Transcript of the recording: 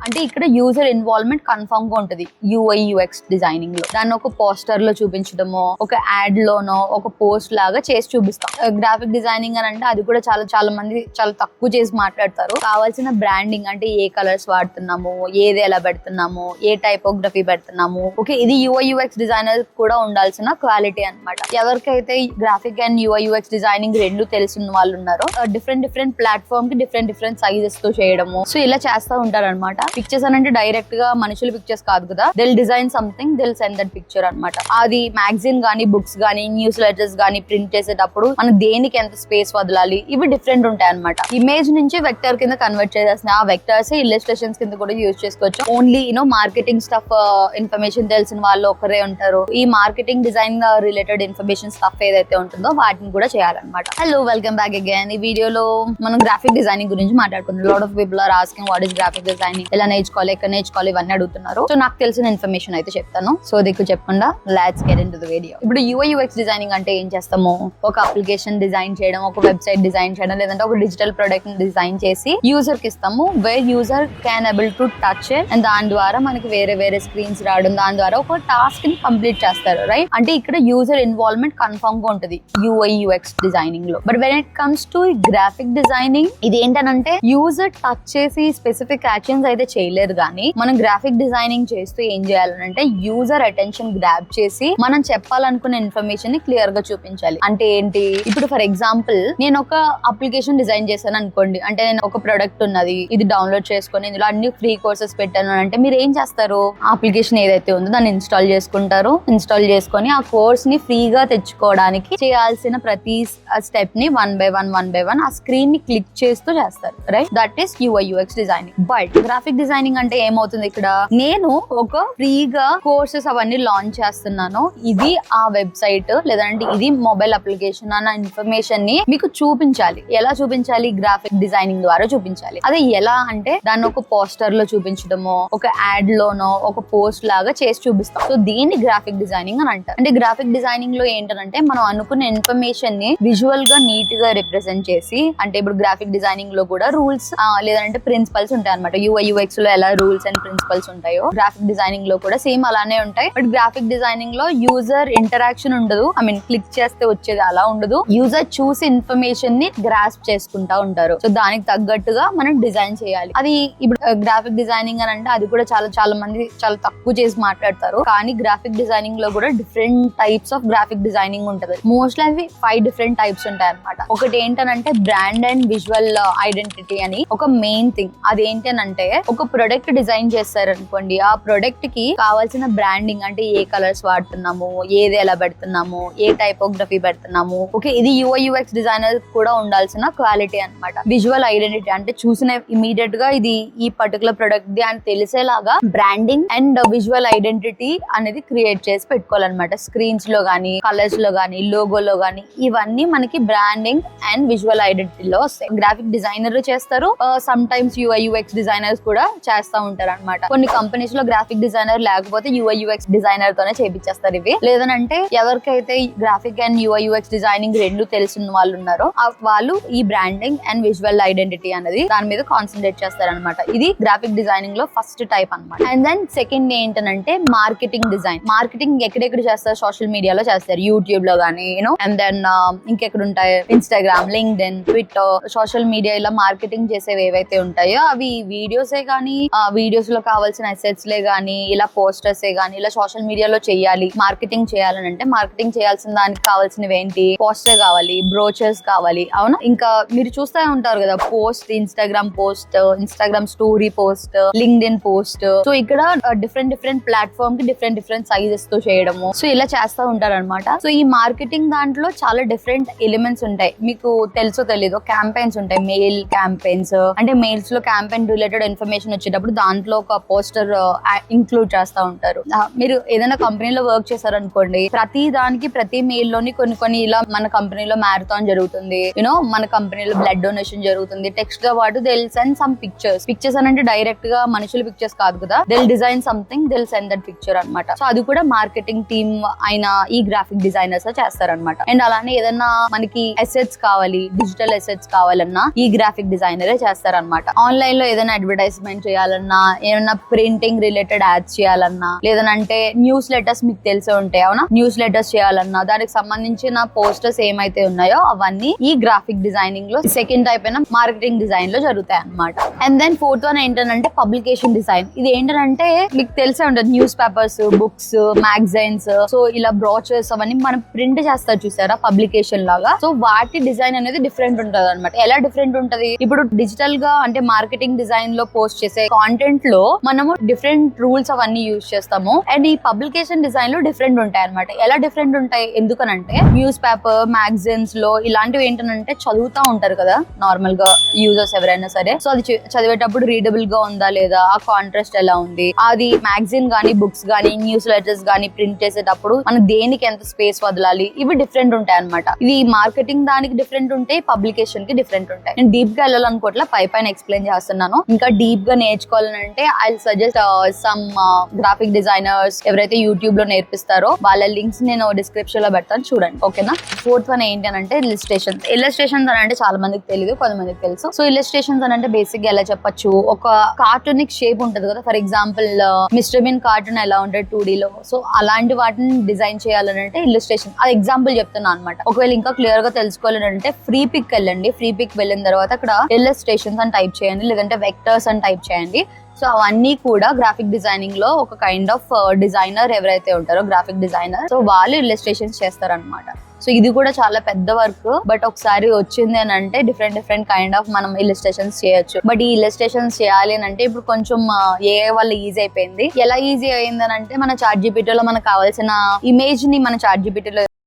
అంటే ఇక్కడ user involvement confirm గా ఉంటుంది యూఐ యూఎక్స్ డిజైనింగ్ లో. దాన్ని ఒక పోస్టర్ లో చూపించడమో, ఒక యాడ్ లోనో, ఒక పోస్ట్ లాగా చేసి చూపిస్తాం. గ్రాఫిక్ డిజైనింగ్ అని అంటే అది కూడా చాలా మంది చాలా తక్కువ చేసి మాట్లాడతారు. కావాల్సిన బ్రాండింగ్ అంటే ఏ కలర్స్ వాడుతున్నాము, ఏది ఎలా పెడుతున్నాము, ఏ టైపోగ్రఫీ పెడుతున్నాము. ఓకే, ఇది యూఐ యూఎక్స్ డిజైనర్ కూడా ఉండాల్సిన క్వాలిటీ అన్నమాట. ఎవరికైతే graphic and UI UX designing రెండు తెలిసిన వాళ్ళు ఉన్నారో డిఫరెంట్ ప్లాట్ఫామ్ కి డిఫరెంట్ సైజెస్ తో చేయడము, సో ఇలా చేస్తూ ఉంటారు అనమాట. పిక్చర్స్ అని అంటే డైరెక్ట్ గా మనుషుల పిక్చర్స్ కాదు కదా, they'll design something, they'll send that picture అనమాట. అది మ్యాగజైన్ గానీ, బుక్స్ గానీ, న్యూస్ లెటర్స్ గానీ ప్రింట్ చేసేటప్పుడు మనం దేనికి ఎంత స్పేస్ వదలాలి, ఇవి డిఫరెంట్ ఉంటాయి అనమాట. ఇమేజ్ నుంచి వెక్టర్ కింద కన్వర్ట్ చేసేసిన ఆ వెక్టర్స్ ఇల్లస్ట్రేషన్స్ కింద కూడా యూజ్ చేసుకోవచ్చు. ఓన్లీ మార్కెటింగ్ స్టఫ్ ఇన్ఫర్మేషన్ తెలిసిన వాళ్ళు ఒకరే ఉంటారు. ఈ marketing design related information stuff ఏదైతే ఉంటుందో వాటిని కూడా చేయాలన్నమాట. Hello, welcome back again. ఈ వీడియోలో మనం గ్రాఫిక్ డిజైనింగ్ గురించి మాట్లాడుకుందాం. Lot of people are asking what is graphic designing, ఎలా నేర్చుకోవాలి, ఎక్కడ నేర్చుకోవాలి, ఇవన్నీ అడుగుతున్నారు. సో నాకు తెలిసిన ఇన్ఫర్మేషన్ అయితే చెప్తాను. సో దిక్కు చెప్పకుండా let's get into the video. ఇప్పుడు యూఐ యూఎక్స్ డిజైనింగ్ అంటే ఏం చేస్తాము? ఒక అప్లికేషన్ డిజైన్ చేయడం, ఒక వెబ్సైట్ డిజైన్ చేయడం, లేదంటే ఒక డిజిటల్ ప్రొడక్ట్ ని డిజైన్ చేసి యూజర్ కి ఇస్తాము. Where user can able to touch it and దాని ద్వారా మనకి వేరే స్క్రీన్స్ రావడం, దాని ద్వారా ఒక టాస్క్ ని కంప్లీట్ చేస్తారు, రైట్? అంటే ఇక్కడ యూజర్ ఇన్వాల్వ్మెంట్ కన్ఫర్మ్ గా ఉంటుంది యూఐ యూఎక్స్ డిజైనింగ్ లో. But when it comes to graphic designing, ఇది ఏంటనంటే యూజర్ టచ్ చేసి స్పెసిఫిక్ యాక్షన్స్ అయితే చేయలేరు, కానీ మనం గ్రాఫిక్ డిజైనింగ్ చేస్తూ ఏం చేయాలంటే యూజర్ అటెన్షన్ గ్రాబ్ చేసి మనం చెప్పాలనుకున్న ఇన్ఫర్మేషన్ ని క్లియర్ గా చూపించాలి. అంటే ఏంటి? ఇప్పుడు ఫర్ ఎగ్జాంపుల్ నేను ఒక అప్లికేషన్ డిజైన్ చేశాను అనుకోండి. అంటే నేను ఒక ప్రొడక్ట్ ఉన్నది, ఇది డౌన్లోడ్ చేసుకొని ఇందులో అన్ని ఫ్రీ కోర్సెస్ పెట్టాను అంటే మీరు ఏం చేస్తారు? ఆ అప్లికేషన్ ఏదైతే ఉందో దాన్ని ఇన్స్టాల్ చేసుకుంటారు. ఇన్స్టాల్ చేసుకొని ఆ కోర్స్ ని ఫ్రీగా తెచ్చుకోవడానికి చేయాల్సిన ప్రతి స్టెప్ ని వన్ బై వన్ ఆ స్క్రీన్ ని క్లిక్ చేస్తూ చేస్తారు, right? That is UI UX designing. But graphic designing అంటే ఏమవుతుంది? ఇక్కడ నేను ఒక ఫ్రీగా కోర్సెస్ అవన్నీ లాంచ్ చేస్తున్నాను, ఇది ఆ వెబ్సైట్ లేదంటే ఇది మొబైల్ అప్లికేషన్ అన్న ఇన్ఫర్మేషన్ ని మీకు చూపించాలి. ఎలా చూపించాలి? గ్రాఫిక్ డిజైనింగ్ ద్వారా చూపించాలి. అదే ఎలా అంటే దాన్ని ఒక పోస్టర్ లో చూపించడమో, ఒక యాడ్ లోనో, ఒక పోస్ట్ లాగా చేసి చూపిస్తాం. సో దీన్ని గ్రాఫిక్ డిజైనింగ్ అని అంటారు. అంటే గ్రాఫిక్ డిజైనింగ్ లో ఏంటంటే మనం అనుకున్న ఇన్ఫర్మేషన్ ని విజువల్ గా నీట్ గా రిప్రజెంట్ చేసి, అంటే ఇప్పుడు గ్రాఫిక్ డిజైనింగ్ లో కూడా రూల్స్ లేదంటే ప్రిన్సిపల్స్ ఉంటాయి అనమాట. యూఐ యూఎక్స్ లో ఎలా రూల్స్ అండ్ ప్రిన్సిపల్స్ ఉంటాయో గ్రాఫిక్ డిజైనింగ్ లో కూడా సేమ్ అలానే ఉంటాయి. బట్ గ్రాఫిక్ డిజైనింగ్ లో యూజర్ ఇంటరాక్షన్ ఉండదు. ఐ మీన్ క్లిక్ చేస్తే వచ్చేది అలా ఉండదు. యూజర్ చూసి ఇన్ఫర్మేషన్ ని గ్రాస్ప్ చేసుకుంటా ఉంటారు. సో దానికి తగ్గట్టుగా మనం డిజైన్ చేయాలి. అది ఇప్పుడు గ్రాఫిక్ డిజైనింగ్ అని అంటే అది కూడా చాలా మంది చాలా తక్కువ చేసి మాట్లాడతారు. కానీ గ్రాఫిక్ డిజైనింగ్ లో కూడా different types of graphic designing ఉంటుంది. మోస్ట్లీ అవి 5 డిఫరెంట్ టైప్స్ ఉంటాయి అనమాట. ఒకటి ఏంటనంటే బ్రాండ్ అండ్ విజువల్ ఐడెంటిటీ అని ఒక మెయిన్ థింగ్. అది ఏంటనంటే ఒక ప్రొడక్ట్ డిజైన్ చేస్తారు అనుకోండి, ఆ ప్రొడక్ట్ కి కావాల్సిన బ్రాండింగ్ అంటే ఏ కలర్స్ వాడుతున్నాము, ఏది ఎలా పెడుతున్నాము, ఏ టైపోగ్రఫీ పెడుతున్నాము. ఓకే, ఇది యూఐ యూఎక్స్ డిజైనర్ కూడా ఉండాల్సిన క్వాలిటీ అనమాట. విజువల్ ఐడెంటిటీ అంటే చూసిన ఇమీడియట్ గా ఇది ఈ పర్టికులర్ ప్రొడక్ట్ ది అని తెలిసేలాగా బ్రాండింగ్ అండ్ విజువల్ ఐడెంటిటీ అనేది క్రియేట్ చేసి పెట్టుకోవాలన్నమాట. స్క్రీన్స్ లో గానీ, కలర్స్ లో గానీ, లోగోలో గానీ, ఇవన్నీ మనకి బ్రాండింగ్ అండ్ విజువల్ ఐడెంటిటీలో వస్తాయి. గ్రాఫిక్ డిజైనర్ చేస్తారు, some times UI UX designers కూడా చేస్తూ ఉంటారు అనమాట. కొన్ని కంపెనీస్ లో గ్రాఫిక్ డిజైనర్ లేకపోతే యూఐ యూఎక్స్ డిజైనర్ తోనే చేపించేస్తారు ఇవి. లేదనంటే ఎవరికైతే graphic and UI UX designing రెండు తెలిసిన వాళ్ళు ఉన్నారో వాళ్ళు ఈ బ్రాండింగ్ అండ్ విజువల్ ఐడెంటిటీ అనేది దాని మీద కాన్సన్ట్రేట్ చేస్తారు అనమాట. ఇది గ్రాఫిక్ డిజైనింగ్ లో ఫస్ట్ టైప్ అనమాట. అండ్ దెన్ సెకండ్ ఏంటంటే మార్కెటింగ్ డిజైన్. మార్కెటింగ్ ఎక్కడెక్కడ చేస్తారు? సోషల్ మీడియాలో చేస్తారు, యూట్యూబ్ లో గానీ, అండ్ దెన్ ఇంకెక్కడ ఉంటాయి? Instagram, LinkedIn, Twitter, social media ఇలా మార్కెటింగ్ చేసేవి ఏవైతే ఉంటాయో అవి వీడియోసే గానీ, వీడియోస్ లో కావాల్సిన అసెట్స్ లే గానీ, ఇలా పోస్టర్స్ ఏ గానీ, ఇలా సోషల్ మీడియాలో చేయాలి. మార్కెటింగ్ చేయాలని అంటే మార్కెటింగ్ చేయాల్సిన దానికి కావాల్సినవి ఏంటి? పోస్టర్ కావాలి, బ్రోచర్స్ కావాలి, అవునా? ఇంకా మీరు చూస్తూ ఉంటారు కదా post, Instagram post, Instagram story post, LinkedIn post. So ఇక్కడ డిఫరెంట్ ప్లాట్ఫామ్ కి డిఫరెంట్ సైజెస్ తో చేయడము, సో ఇలా చేస్తూ ఉంటారు అనమాట. సో ఈ మార్కెటింగ్ దాంట్లో చాలా డిఫరెంట్ ఎలిమెంట్స్ ఉంటాయి. మీకు తెలుసో తెలీదో క్యాంపెయిన్స్ ఉంటాయి. మెయిల్ క్యాంపెయిన్స్ అంటే మెయిల్స్ లో క్యాంపెయిన్ రిలేటెడ్ ఇన్ఫర్మేషన్ వచ్చేటప్పుడు దాంట్లో ఒక పోస్టర్ ఇంక్లూడ్ చేస్తూ ఉంటారు. మీరు ఏదైనా కంపెనీలో వర్క్ చేశారనుకోండి, ప్రతి దానికి ప్రతి మెయిల్ లోని కొన్ని ఇలా మన కంపెనీలో మ్యారథాన్ జరుగుతుంది, మన కంపెనీలో బ్లడ్ డొనేషన్ జరుగుతుంది. టెక్స్ట్ తో పాటు they will send some pictures అని అంటే డైరెక్ట్ గా మనుషుల పిక్చర్స్ కాదు కదా, they will design something, they will send that picture అనమాట. సో అది కూడా మార్కెటింగ్ టీమ్ అయిన ఈ గ్రాఫిక్ డిజైనర్స్ చేస్తారనమాట. అండ్ అలానే ఏదన్నా మనకి అసెట్స్ కావాలి, డిజిటల్ అసెట్స్ కావాలన్నా ఈ గ్రాఫిక్ డిజైనరే చేస్తారనమాట. ఆన్లైన్ లో ఏదైనా అడ్వర్టైజ్మెంట్ డిజైన్ చేయాలన్నా, ఏమన్నా ప్రింటింగ్ రిలేటెడ్ యాడ్స్ చేయాలన్నా, లేదనంటే న్యూస్ లెటర్స్ మీకు తెలిసే ఉంటాయి అవునా, న్యూస్ లెటర్స్ చేయాలన్నా దానికి సంబంధించిన పోస్టర్స్ ఏమైతే ఉన్నాయో అవన్నీ ఈ గ్రాఫిక్ డిజైనింగ్ లో సెకండ్ టైప్ అయిన మార్కెటింగ్ డిజైన్ లో జరుగుతాయి అన్నమాట. అండ్ దెన్ ఫోర్త్ వన్ ఏంటంటే పబ్లికేషన్ డిజైన్. ఇది ఏంటంటే మీకు తెలిసే ఉంటుంది, news papers, books, magazines, so ఇలా బ్రాచర్స్ అవన్నీ మనం ప్రింట్ చేస్తారు చూసారా పబ్లికేషన్ లాగా. సో వాటి డిజైన్ అనేది డిఫరెంట్ ఉంటది అనమాట. ఎలా డిఫరెంట్ ఉంటది, ఇప్పుడు డిజిటల్ గా అంటే మార్కెటింగ్ డిజైన్ లో పోస్ట్ చేసే కాంటెంట్ లో మనము డిఫరెంట్ రూల్స్ అవన్నీ యూజ్ చేస్తాము. అండ్ ఈ పబ్లికేషన్ డిజైన్ లో డిఫరెంట్ ఉంటాయి అనమాట. ఎలా డిఫరెంట్ ఉంటాయి ఎందుకనంటే, న్యూస్ పేపర్, మ్యాగజైన్స్ లో ఇలాంటివి ఏంటంటే చదువుతా ఉంటారు కదా నార్మల్ గా యూజర్స్ ఎవరైనా సరే. సో అది చదివేటప్పుడు రీడబుల్ గా ఉందా లేదా, ఆ కాంట్రాస్ట్ ఎలా ఉంది, అది మ్యాగజైన్ గానీ, బుక్స్ గానీ, న్యూస్ లెటర్స్ గానీ ప్రింట్ చేసేటప్పుడు మనం దేనికి ఎంత స్పేస్ వదలాలి, ఇవి డిఫరెంట్ ఉంటాయి అనమాట. ఇది మార్కెటింగ్ దానికి డిఫరెంట్ ఉంటాయి, పబ్లికేషన్ కి డిఫరెంట్ ఉంటాయి. నేను డీప్ గా వెళ్ళాలనుకోవట్లా, పైన ఎక్స్ప్లెయిన్ చేస్తున్నాను. ఇంకా డీప్ గా నేర్చుకోవాలంటే I suggest some graphic designers ఎవరైతే యూట్యూబ్ లో నేర్పిస్తారో వాళ్ళ లింక్స్ నేను డిస్క్రిప్షన్ లో పెడతాను, చూడండి ఓకేనా. ఫోర్త్ వన్ ఏంటి అంటే ఇల్లస్ట్రేషన్స్. ఇల్లస్ట్రేషన్స్ అని అంటే చాలా మందికి తెలియదు, కొంతమందికి తెలుసు. సో ఇల్లస్ట్రేషన్స్ అని అంటే బేసిక్ గా ఎలా చెప్పొచ్చు, ఒక కార్టూనిక్ షేప్ ఉంటది కదా, for example mister Bean cartoon ఎలా ఉంటుంది 2D లో, సో అలాంటి వాటిని డిజైన్ చేయాలని అంటే ఇల్లస్ట్రేషన్. అది ఎగ్జాంపుల్ చెప్తున్నా అనమాట. ఒకవేళ ఇంకా క్లియర్ గా తెలుసుకోవాలని అంటే ఫ్రీ పిక్ వెళ్ళండి. ఫ్రీ పిక్ వెళ్ళిన తర్వాత అక్కడ ఇల్లస్ట్రేషన్స్ అని టైప్ చేయండి, లేదంటే వెక్టర్స్ అని టైప్ చేయండి. సో అవన్నీ కూడా గ్రాఫిక్ డిజైనింగ్ లో ఒక కైండ్ ఆఫ్ డిజైనర్ ఎవరైతే ఉంటారో గ్రాఫిక్ డిజైనర్, సో వాళ్ళు ఇల్లస్ట్రేషన్స్ చేస్తారనమాట. సో ఇది కూడా చాలా పెద్ద వర్క్, బట్ ఒకసారి వచ్చింది అని అంటే డిఫరెంట్ కైండ్ ఆఫ్ మనం ఇల్లస్ట్రేషన్స్ చేయొచ్చు. బట్ ఈ ఇల్లస్ట్రేషన్స్ చేయాలి అని అంటే ఇప్పుడు కొంచెం AI వల్ల ఈజీ అయిపోయింది. ఎలా ఈజీ అయింది అని అంటే, మన చాట్ జీపీటీలో మనకు కావాల్సిన ఇమేజ్ ని మన చాట్ జీపీటీలో